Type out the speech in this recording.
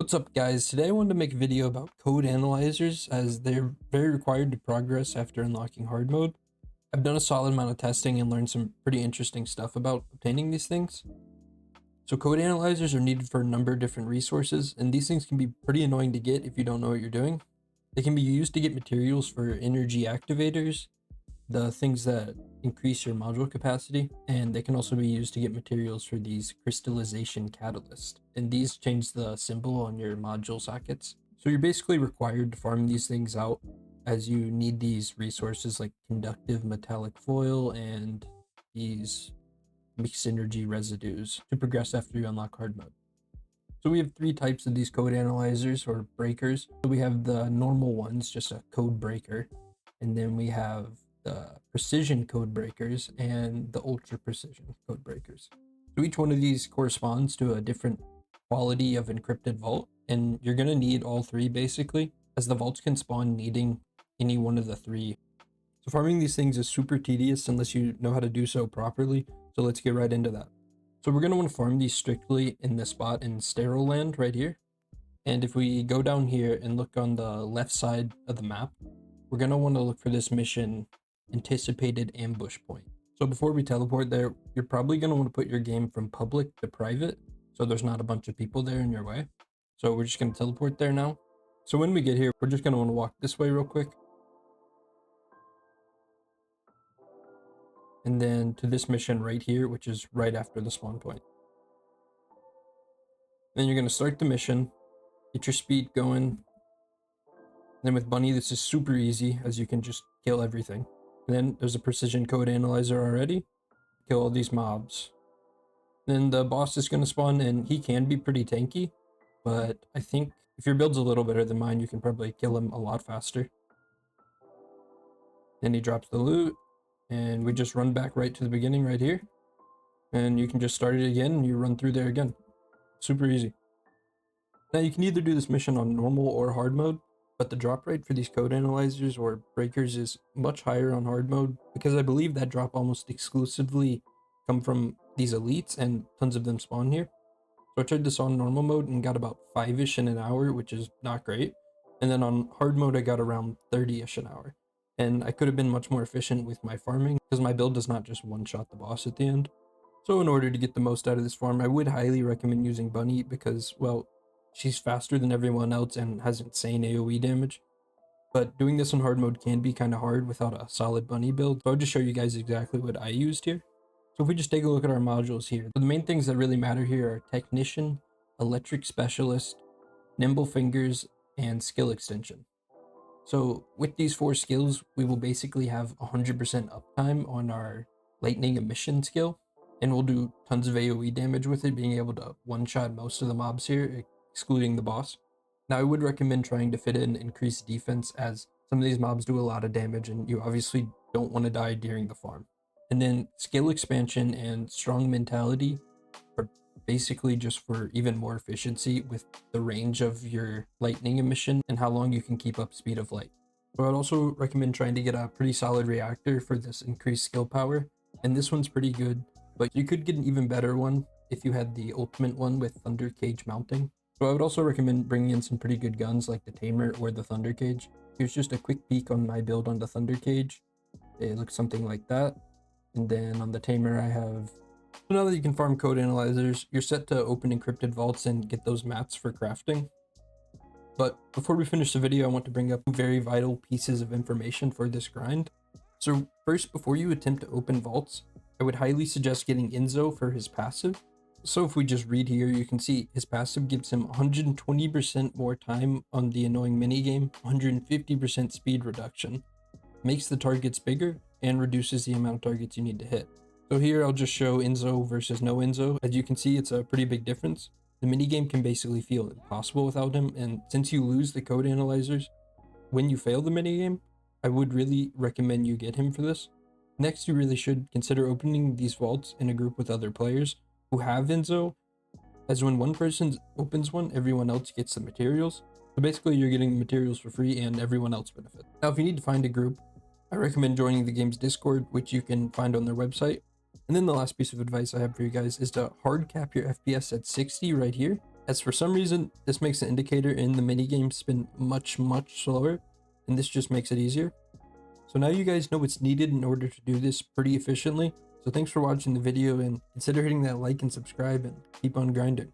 What's up guys, today I wanted to make a video about code analyzers as they're very required to progress after unlocking hard mode. I've done a solid amount of testing and learned some pretty interesting stuff about obtaining these things. So code analyzers are needed for a number of different resources, and these things can be pretty annoying to get if you don't know what you're doing. They can be used to get materials for energy activators, the things that increase your module capacity, and they can also be used to get materials for these crystallization catalysts, and these change the symbol on your module sockets. So you're basically required to farm these things out as you need these resources like conductive metallic foil and these mixed energy residues to progress after you unlock hard mode. So we have three types of these code analyzers or breakers. So we have the normal ones, just a code breaker, and then we have the precision code breakers and the ultra precision code breakers. So each one of these corresponds to a different quality of encrypted vault, and you're going to need all three basically, as the vaults can spawn needing any one of the three. So farming these things is super tedious unless you know how to do so properly, so let's get right into that. So we're going to want to farm these strictly in this spot in sterile land right here, and if we go down here and look on the left side of the map, we're going to want to look for this mission anticipated ambush point. So before we teleport there, you're probably going to want to put your game from public to private so there's not a bunch of people there in your way. So we're just going to teleport there now. So when we get here, we're just going to want to walk this way real quick, and then to this mission right here, which is right after the spawn point. Then you're going to start the mission, get your speed going. Then with Bunny, this is super easy as you can just kill everything. And then there's a precision code analyzer already. Kill all these mobs. Then the boss is going to spawn, and he can be pretty tanky, but I think if your build's a little better than mine, you can probably kill him a lot faster. Then he drops the loot, and we just run back right to the beginning right here. And you can just start it again, and you run through there again. Super easy. Now you can either do this mission on normal or hard mode, but the drop rate for these code analyzers or breakers is much higher on hard mode because I believe that drop almost exclusively come from these elites and tons of them spawn here. So I tried this on normal mode and got about 5-ish in an hour, which is not great. And then on hard mode, I got around 30-ish an hour. And I could have been much more efficient with my farming because my build does not just one-shot the boss at the end. So in order to get the most out of this farm, I would highly recommend using Bunny because, well, she's faster than everyone else and has insane AoE damage. But doing this on hard mode can be kind of hard without a solid Bunny build. So I'll just show you guys exactly what I used here. So if we just take a look at our modules here, the main things that really matter here are Technician, Electric Specialist, Nimble Fingers, and Skill Extension. So with these four skills, we will basically have 100% uptime on our Lightning Emission skill, and we'll do tons of AoE damage with it, being able to one-shot most of the mobs here, excluding the boss. Now I would recommend trying to fit in increased defense as some of these mobs do a lot of damage and you obviously don't want to die during the farm. And then skill expansion and strong mentality are basically just for even more efficiency with the range of your lightning emission and how long you can keep up speed of light. So I'd also recommend trying to get a pretty solid reactor for this increased skill power, and this one's pretty good, but you could get an even better one if you had the ultimate one with Thunder Cage mounting. So I would also recommend bringing in some pretty good guns like the Tamer or the Thunder Cage. Here's just a quick peek on my build on the Thunder Cage. It looks something like that. And then on the Tamer I have... So now that you can farm code analyzers, you're set to open encrypted vaults and get those mats for crafting. But before we finish the video, I want to bring up two very vital pieces of information for this grind. So first, before you attempt to open vaults, I would highly suggest getting Enzo for his passive. So if we just read here, you can see his passive gives him 120% more time on the annoying minigame, 150% speed reduction, makes the targets bigger, and reduces the amount of targets you need to hit. So here I'll just show Enzo versus no Enzo. As you can see, it's a pretty big difference. The minigame can basically feel impossible without him, and since you lose the code analyzers when you fail the minigame, I would really recommend you get him for this. Next, you really should consider opening these vaults in a group with other players who have Enzo, as when one person opens one, everyone else gets the materials. So basically you're getting the materials for free and everyone else benefits. Now if you need to find a group, I recommend joining the game's Discord, which you can find on their website. And then the last piece of advice I have for you guys is to hard cap your FPS at 60 right here, as for some reason, this makes the indicator in the minigame spin much slower, and this just makes it easier. So now you guys know what's needed in order to do this pretty efficiently. So thanks for watching the video, and consider hitting that like and subscribe, and keep on grinding.